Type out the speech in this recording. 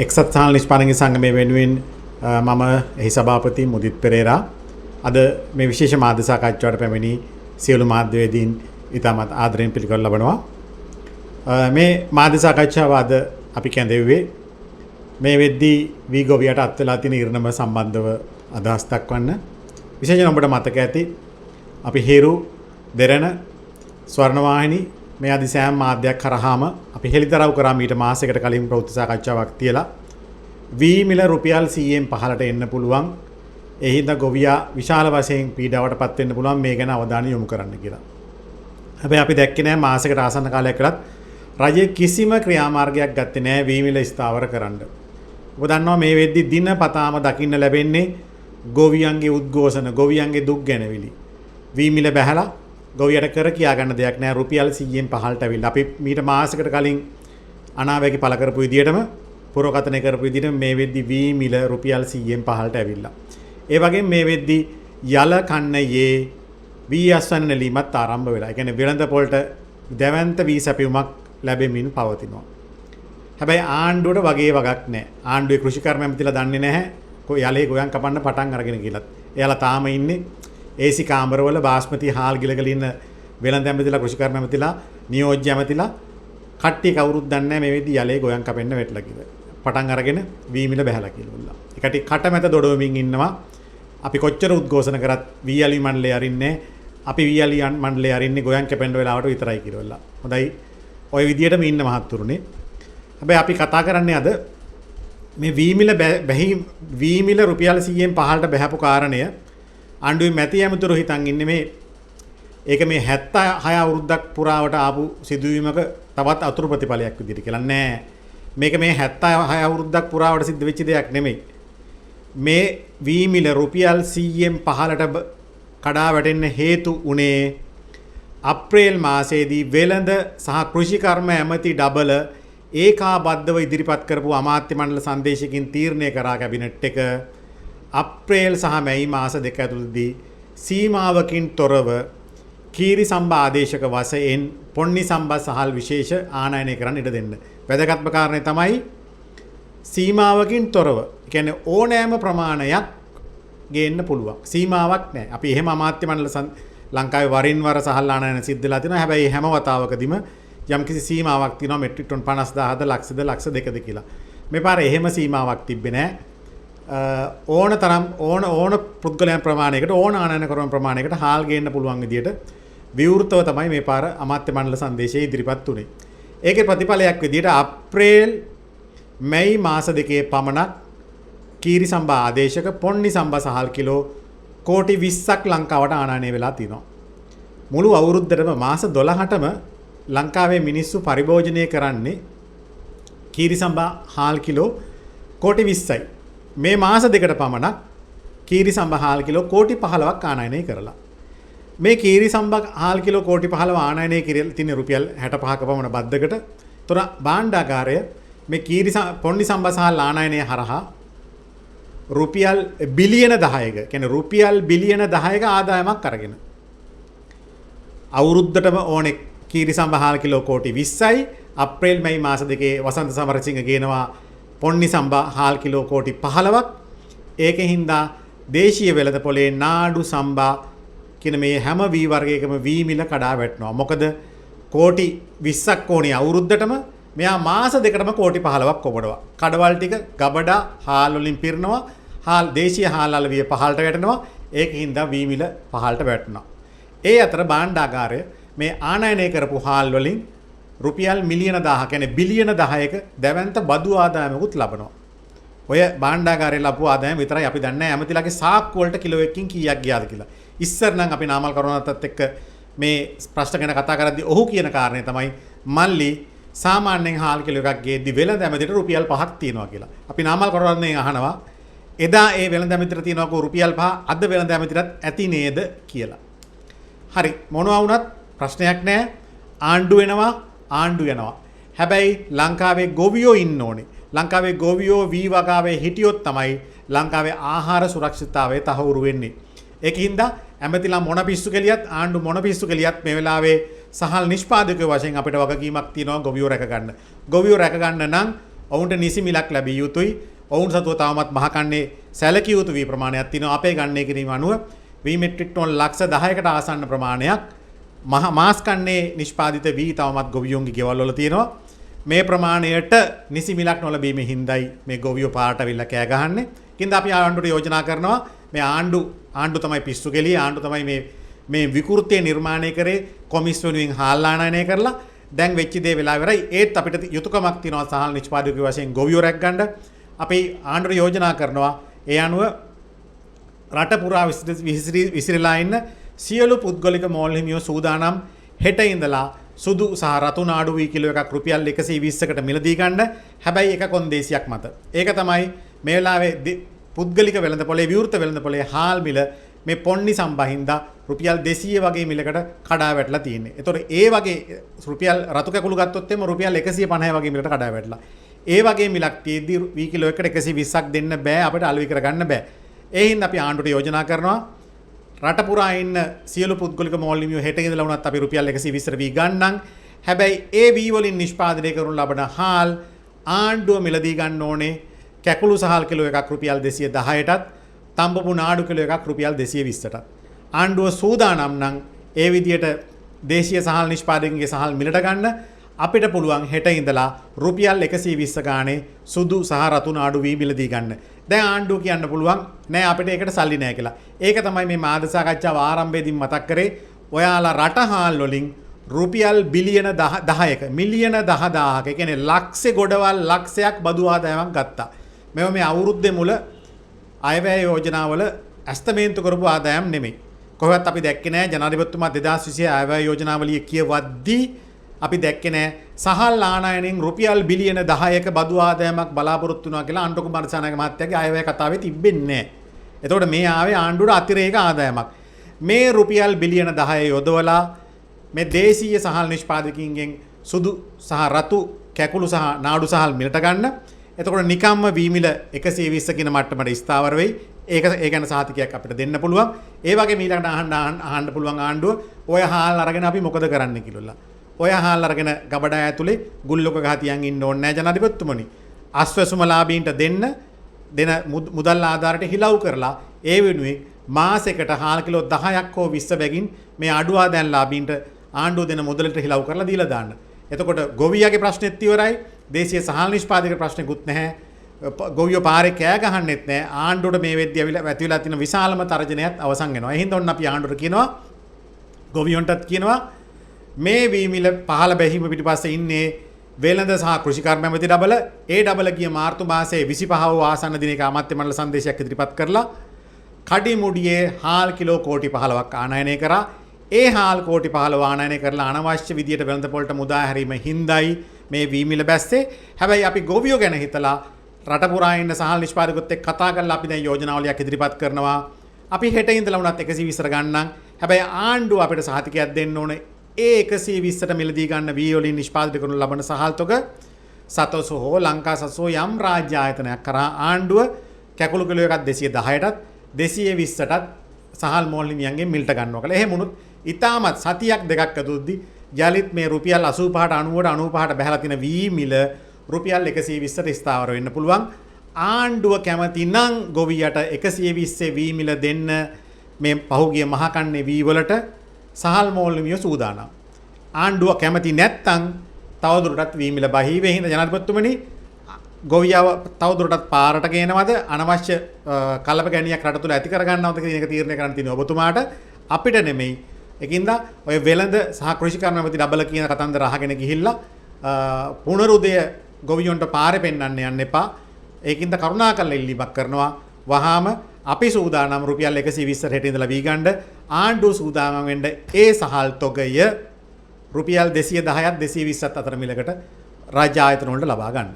එක්සත් සහල් නිෂ්පාදක සංගමය වෙනුවෙන් මම එහි සභාපති මුදිත් පෙරේරා අද මේ විශේෂ මාධ්‍ය සාකච්ඡාවට පැමිණි සියලු මාධ්‍යවේදීන් ඉතාමත් ආදරයෙන් පිළිගනු ලබනවා. මේ මාධ්‍ය සාකච්ඡාව අද අපි කැඳෙව්වේ මේ වෙද්දී වී ගොවියට අත් වෙලා තියෙන ඉරණම සම්බන්ධව අදහස් දක්වන්න. විශේෂයෙන් ඔබට මතක ඇති අපි හේරු දෙරණ ස්වර්ණවාහිනී මේ ආදී සෑම මාධ්‍යයක් කරාම අපි හෙළිදරව් කරා මීට මාසයකට කලින් ප්‍රවෘත්ති සාකච්ඡාවක් තියලා වී මිල රුපියල් 100න් පහළට එන්න පුළුවන්. ඒ හින්දා ගොවියා විශාල වශයෙන් පීඩාවටපත් වෙන්න පුළුවන් මේ ගැන අවධානය යොමු කරන්න කියලා. හැබැයි අපි දැක්කේ නැහැ මාසයකට ආසන්න කාලයක් කරත් රජයේ කිසිම ක්‍රියාමාර්ගයක් ගත්තේ නැහැ වී මිල ස්ථාවර කරන්න. ඔබ දන්නවා මේ වෙද්දි දිනපතාම දකින්න ලැබෙන්නේ ගොවියන්ගේ උද්ඝෝෂණ, ගොවියන්ගේ දුක් ගැනවිලි. වී මිල බැහැලා ගොවියට කර කියා ගන්න දෙයක් නැහැ රුපියල් 100න් පහළට ඇවිල්ලා. අපි මීට මාසයකට කලින් අනාවැකි පළ කරපු විදියටම පුරකථනය කරපු විදිහට මේ වෙද්දි වී මිල රුපියල් 100න් පහළට ඇවිල්ලා. ඒ වගේම මේ වෙද්දි යල කන්නයේ වී අස්වැන්න නෙලීමත් ආරම්භ වෙලා. ඒ කියන්නේ වෙළඳ පොළට දැවැන්ත වී සැපයුමක් ලැබෙමින් පවතිනවා. හැබැයි ආණ්ඩුවට වගේ වගක් නැහැ. ආණ්ඩුවේ කෘෂිකර්ම ඇමතිලා දන්නේ නැහැ යලේ ගොයන් කපන්න පටන් අරගෙන කියලා. එයාලා තාම ඉන්නේ AC කාමරවල බාස්මති හාල් ගිලගල ඉන්න වෙළඳ ඇමතිලා කෘෂිකර්ම ඇමතිලා නියෝජ්‍ය ඇමතිලා කට්ටිය කවුරුත් දන්නේ නැහැ මේ වෙද්දි යලේ ගොයන් කපෙන්න වෙట్లా කියලා. පටන් අරගෙන වී මිල බහැලා කියලා. ඒකට කටමැත දොඩවමින් ඉන්නවා. අපි කොච්චර උද්ඝෝෂණ කරත් වී අලි මණ්ඩලේ අරින්නේ අපි වී අලි මණ්ඩලේ අරින්නේ ගොයන් කැපෙන්න වෙලාවට විතරයි කියලා. හොඳයි. ওই විදියටම ඉන්න මහත්තුරුනේ. හැබැයි අපි කතා කරන්නේ අද මේ වී මිල රුපියල් 100න් පහළට බහැපු කාරණය ආණ්ඩුවේ මැති ඇමතුරු හිතන් ඉන්නේ මේ ඒක මේ 76 අවුරුද්දක් පුරාවට ආපු සිදුවීමක තවත් අතුරු ප්‍රතිඵලයක් විදිහට කියලා නෑ. මේක මේ 76 අවුරුද්දක් පුරාවට සිද්ධ වෙච්ච දෙයක් නෙමෙයි. මේ වී මිල රුපියල් 100න් පහළට කඩා වැටෙන්න හේතු උනේ අප්‍රේල් මාසයේදී වෙළඳ සහ කෘෂිකර්ම ඇමති ඩබල ඒකාබද්ධව ඉදිරිපත් කරපු අමාත්‍ය මණ්ඩල සංදේශයකින් තීරණය කරා කැබිනට් එක අප්‍රේල් සහ මැයි මාස දෙක ඇතුළතදී සීමාවකින් තොරව කීරි සම්බා ආදේශක වශයෙන් පොන්නි සම්බා සහල් විශේෂ ආනයනය කරන්න ඉඩ දෙන්න. වැදගත්ම කාරණේ තමයි සීමාවකින් තොරව. ඒ කියන්නේ ඕනෑම ප්‍රමාණයක් ගේන්න පුළුවන්. සීමාවක් නැහැ. අපි එහෙම අමාත්‍ය මණ්ඩල ලංකාවේ වරින් වර සහල් ආනයන සිද්ධ වෙලා තිනවා. හැබැයි හැම වතාවකදීම යම්කිසි සීමාවක් තියෙනවා මෙට්‍රික් ටන් 50000ද ලක්ෂද ලක්ෂ දෙකද කියලා. මේ පාර එහෙම සීමාවක් තිබ්බේ නැහැ. ඕන පුද්ගලයන් ප්‍රමාණයකට ඕන ආනයන කරන ප්‍රමාණයකට හාල් ගේන්න පුළුවන් විදියට විවෘතව තමයි මේ පාර අමාත්‍ය මණ්ඩල සංදේශයේ ඉදිරිපත් වුණේ. ඒකේ ප්‍රතිඵලයක් විදියට අප්‍රේල් මැයි මාස දෙකේ පමණක් කීරි සම්බා ආදේශක පොන්නි සම්බා සහල් කිලෝ කෝටි 20ක් ලංකාවට ආනයනය වෙලා තිනවා. මුළු අවුරුද්දටම මාස 12ටම ලංකාවේ මිනිස්සු පරිභෝජනය කරන්නේ කීරි සම්බා හාල් කිලෝ කෝටි 20යි. මේ මාස දෙකට පමණක් කීරි සම්බා හාල් කිලෝ කෝටි 15ක් ආනයනය කරලා. මේ කීරි සම්බා හාල් කිලෝ කෝටි 15 ආනයනය කියලා තියෙන රුපියල් 65ක පමණ බද්දකට. තොර භාණ්ඩාගාරය මේ කීරි පොන්නි සම්බා සහල් ආනයනය හරහා රුපියල් බිලියන 10ක කියන්නේ රුපියල් බිලියන 10ක ආදායමක් අරගෙන අවුරුද්දටම ඕනේ කීරි සම්බා හාල් කිලෝ කෝටි 20යි අප්‍රේල් මැයි මාස දෙකේ වසන්ත සමරසිංහ ගේනවා පොන්නි සම්බා හාල් කිලෝ කෝටි 15ක්. ඒකෙන් හින්දා දේශීය වෙළඳ පොලේ නාඩු සම්බා කියන මේ හැම වී වර්ගයකම වී මිල කඩා වැටෙනවා. මොකද කෝටි 20ක් ඕනේ අවුරුද්දටම මෙයා මාස දෙකටම කෝටි 15ක් කොබඩවා. කඩවල් ටික ගබඩා හාල් වලින් පිරනවා. හාල් දේශීය හාල් අලවිය පහළට වැටෙනවා. ඒකින් හින්දා වී මිල පහළට වැටෙනවා. ඒ අතර භාණ්ඩාගාරය මේ ආනයනය කරපු හාල් වලින් රුපියල් මිලියන 1000 කියන්නේ බිලියන 10ක දැවැන්ත බදු ආදායමකුත් ලබනවා. ඔය භාණ්ඩාගාරයේ ලැබුව ආදායම විතරයි අපි දන්නේ නැහැ ඇමතිලාගේ සාක්කු වලට කිලෝ එකකින් කීයක් ගියාද කියලා. ඉස්සර නම් අපි නාමල් කරුණාතත් එක්ක මේ ප්‍රශ්න ගැන කතා කරද්දී ඔහු කියන කාරණේ තමයි මල්ලි සාමාන්‍යයෙන් හාල් කිලෝ එකක් ගේද්දි වෙළඳ ඇමතිට රුපියල් 5ක් තියනවා කියලා. අපි නාමල් කරුණාතෙන් අහනවා එදා ඒ වෙළඳ ඇමතිට තියනවාකෝ රුපියල් 5 අද වෙළඳ ඇමතිටත් ඇති නේද කියලා. හරි මොනවා වුණත් ප්‍රශ්නයක් නැහැ. ආණ්ඩු වෙනවා ආණ්ඩු යනවා. හැබැයි ලංකාවේ ගොවියෝ ඉන්න ඕනේ. ලංකාවේ ගොවියෝ වී වගාවේ හිටියොත් තමයි ලංකාවේ ආහාර සුරක්ෂිතතාවය තහවුරු වෙන්නේ. ඒකින්ද ඇමතිලා මොන පිස්සු කෙලියත් ආණ්ඩු මොන පිස්සු කෙලියත් මේ වෙලාවේ සහල් නිෂ්පාදකයෝ වශයෙන් අපිට වගකීමක් තියෙනවා ගොවියෝ රැක ගන්න. ගොවියෝ රැක ගන්න නම් ඔවුන්ට නිසි මිලක් ලැබිය යුතුයි. ඔවුන් සතුව තවමත් මහකන්නේ සැලකිය යුතු වී ප්‍රමාණයක් තියෙනවා. අපේ ගණනය කිරීම අනුව වී මෙට්‍රික් ටොන් ලක්ෂ 10කට ආසන්න ප්‍රමාණයක් මාස් කන්නේ නිෂ්පාදිත වී තවමත් ගොවියෝන්ගේ ගෙවල් වල තියෙනවා. මේ ප්‍රමාණයට නිසි මිලක් නොලැබීමේ හින්දායි මේ ගොවියෝ පාරට අවිල්ලා කෑ ගහන්නේ. කින්ද අපි ආණ්ඩුවට යෝජනා කරනවා මේ ආණ්ඩු තමයි පිස්සු කෙලිය ආණ්ඩු තමයි මේ විකෘතිය නිර්මාණය කරේ කොමිස් වෙනුවෙන් හාල් ආනයනය කරලා දැන් වෙච්ච දේ වෙලා ඉවරයි. ඒත් අපිට යුතුයකමක් තියෙනවා සහල් නිෂ්පාදකයෝ වශයෙන් ගොවියෝ රැක් ගන්න. අපි ආණ්ඩුවට යෝජනා කරනවා ඒ අනුව රට පුරා විසිරලා ඉන්න සියලු පුද්ගලික මෝල් හිමියෝ සූදානම් හෙට ඉඳලා සුදු සහ රතු නාඩු වී කිලෝ එකක් රුපියල් 120කට මිලදී ගන්න. හැබැයි එක කොන්දේසියක් මත. ඒක තමයි මේ වෙලාවේ පුද්ගලික වෙළඳපොලේ විවෘත වෙළඳපොලේ හාල් මිල මේ පොන්නි සම්බහින්දා රුපියල් 200 වගේ මිලකට කඩා වැටලා තියෙන්නේ. ඒතකොට ඒ වගේ රුපියල් රතු කැකුළු ගත්තොත් එimhe රුපියල් 150 වගේ මිලකට කඩා වැටලා. ඒ වගේ මිලක් තියෙද්දි වී කිලෝ එකකට 120ක් දෙන්න බෑ අපිට අලෙවි කරගන්න බෑ. ඒ හින්දා අපි ආණ්ඩුවට යෝජනා කරනවා රට පුරා ඉන්න සියලු පුද්ගලික මෝල් හිමියෝ හෙට ඉඳලා වුණත් අපි රුපියල් 120ට වී ගන්නම්. හැබැයි ඒ වී වලින් නිෂ්පාදනය කරනු ලබන හාල් ආණ්ඩුව මිලදී ගන්න ඕනේ කැකුළු සහල් කිලෝ එකක් රුපියල් 210ටත් තඹපු නාඩු කිලෝ එකක් රුපියල් 220ටත්. ආණ්ඩුව සූදානම් නම් ඒ විදියට දේශීය සහල් නිෂ්පාදකයන්ගේ සහල් මිලට ගන්න අපිට පුළුවන් හෙට ඉඳලා රුපියල් 120 ගානේ සුදු සහ රතු නාඩු වී මිලදී ගන්න. දැන් ආණ්ඩුව කියන්න පුළුවන් නෑ අපිට ඒකට සල්ලි නෑ කියලා. ඒක තමයි මේ මාධ්‍ය සාකච්ඡාව ආරම්භයේදී මතක් කරේ. ඔයාලා රට හාල් වලින් රුපියල් බිලියන 10ක මිලියන 10000ක ඒ කියන්නේ ලක්ෂ ගොඩවල් ලක්ෂයක් බදු ආදායමක් ගත්තා. මේ අවුරුද්දේ මුල අයවැය යෝජනාවල ඇස්තමේන්තු කරපු ආදායම් නෙමෙයි. කොහොමවත් අපි දැක්කේ නෑ ජනාධිපතිතුමා 2020 අයවැය යෝජනාවලිය කියවද්දී අපි දැක්කේ නෑ සහල් ආනයනෙන් රුපියල් බිලියන 10ක බදු ආදායමක් බලාපොරොත්තු වෙනවා කියලා අනුර කුමාර දිසානායක මහත්තයාගේ අයවැය කතාවේ තිබෙන්නේ නෑ. එතකොට මේ ආවේ ආණ්ඩුවට අතිරේක ආදායමක්. මේ රුපියල් බිලියන 10 යොදවලා මේ දේශීය සහල් නිෂ්පාදකයින්ගෙන් සුදු සහ රතු කැකුළු සහ නාඩු සහල් මිලට ගන්න. එතකොට නිකම්ම වී මිල 120 කියන මට්ටමට ස්ථාවර වෙයි. ඒ ගැන සහතිකයක් අපිට දෙන්න පුළුවන්. ඒ වගේ ඊළඟට අහන්න පුළුවන් ආණ්ඩුව ඔය හාල් අරගෙන අපි මොකද කරන්න කියලා. ඔය හාල් අරගෙන ගබඩා ඇතුලේ ගුල්ලක ගහතියන් ඉන්න ඕනේ නැහැ ජනාධිපතිතුමනි. අස්වැසුම ලාභීන්ට දෙන මුදල් ආධාරයට හිලව් කරලා ඒ වෙනුවෙන් මාසෙකට හාල් කිලෝ 10ක් හෝ 20 බැගින් මේ අඩු ආදායම් ලාභීන්ට ආණ්ඩුව දෙන මුදලට හිලව් කරලා දීලා දාන්න. එතකොට ගොවියාගේ ප්‍රශ්නෙත් ඉවරයි. දේශීය සහල් නිෂ්පාදක ප්‍රශ්නෙකුත් නැහැ. ගොවියෝ පාරේ කෑ ගහන්නෙත් නැහැ. ආණ්ඩුවට මේ වෙද්දී ඇති වෙලා තියෙන විශාලම තර්ජනයත් අවසන් වෙනවා. ඒ හින්දා ඔන්න අපි ආණ්ඩුවට කියනවා ගොවියොන්ටත් කියනවා මේ වී මිල පහළ බැහිම පිටිපස්සේ ඉන්නේ වෙළඳ සහ කෘෂිකර්ම ඇමති ඩබල. ඒ ඩබල ගිය මාර්තු මාසයේ 25 වූ ආසන්න දිනයක අමාත්‍ය මණ්ඩල සංදේශයක් ඉදිරිපත් කරලා කඩිමුඩියේ හාල් කිලෝ කෝටි 15ක් ආනයනය කරා. ඒ හාල් කෝටි 15 ආනයනය කරලා අනවශ්‍ය විදියට වෙළඳ පොළට මුදා හැරීම හින්දායි මේ වී මිල බැස්සේ. හැබැයි අපි ගොවියෝ ගැන හිතලා රට පුරා ඉන්න සහල් නිෂ්පාදකයොත් එක්ක කතා කරලා අපි දැන් යෝජනාවලියක් ඉදිරිපත් කරනවා. අපි හෙට ඉඳලා වුණත් 120ට ගන්නම්. හැබැයි ආණ්ඩුව අපිට සහතිකයක් දෙන්න ඕනේ. ඒ 120ට මිලදී ගන්න වී වලින් නිෂ්පාදිත කරනු ලබන සහල් තොග සතොසු හෝ ලංකා සසෝ යම් රාජ්‍ය ආයතනයක් කරා ආණ්ඩුව කැකුළු කිලෝ එකක් 210ටත් 220ටත් සහල් මෝල් හිමියන්ගෙන් මිලට ගන්නවා කියලා. එහෙම වුණොත් ඉතාමත් සතියක් දෙකක් ඇතුළතදී යලිත් මේ රුපියල් 85ට 90ට 95ට බහැලා තියෙන වී මිල රුපියල් 120ට ස්ථාවර වෙන්න පුළුවන්. ආණ්ඩුව කැමති නම් ගොවියට 120 වී මිල දෙන්න මේ පහුගිය මහකන්නේ වී වලට සහල් මෝල් හිමියෝ සූදානම්. ආණ්ඩුව කැමති නැත්නම් තවදුරටත් වී මිල බහී වේ. හින්දා ජනාධිපතිතුමනි ගොවියව තවදුරටත් පාරට ගේනවද අනවශ්‍ය කලබ ගැණියක් රට තුල ඇති කර ගන්නවද කියන එක තීරණය කරන්න තියෙනවා ඔබතුමාට, අපිට නෙමෙයි. ඒකින්ද ඔය වෙළඳ සහ කෘෂිකර්ම ඇමති ඩබල කියන කතන්දර අහගෙන ගිහිල්ලා පුනරුදය ගොවියොන්ට පාරේ පෙන්වන්න යන්න එපා. ඒකින්ද කරුණාකරලා ඉල්ලීමක් කරනවා වහාම අපි සූදානම් රුපියල් 120ට හෙට ඉඳලා වී ගන්න. ආණ්ඩුව සූදානම් වෙන්න ඒ සහල් තොගය රුපියල් 210ත් 220ත් අතර මිලකට රාජ්‍ය ආයතන වලට ලබා ගන්න.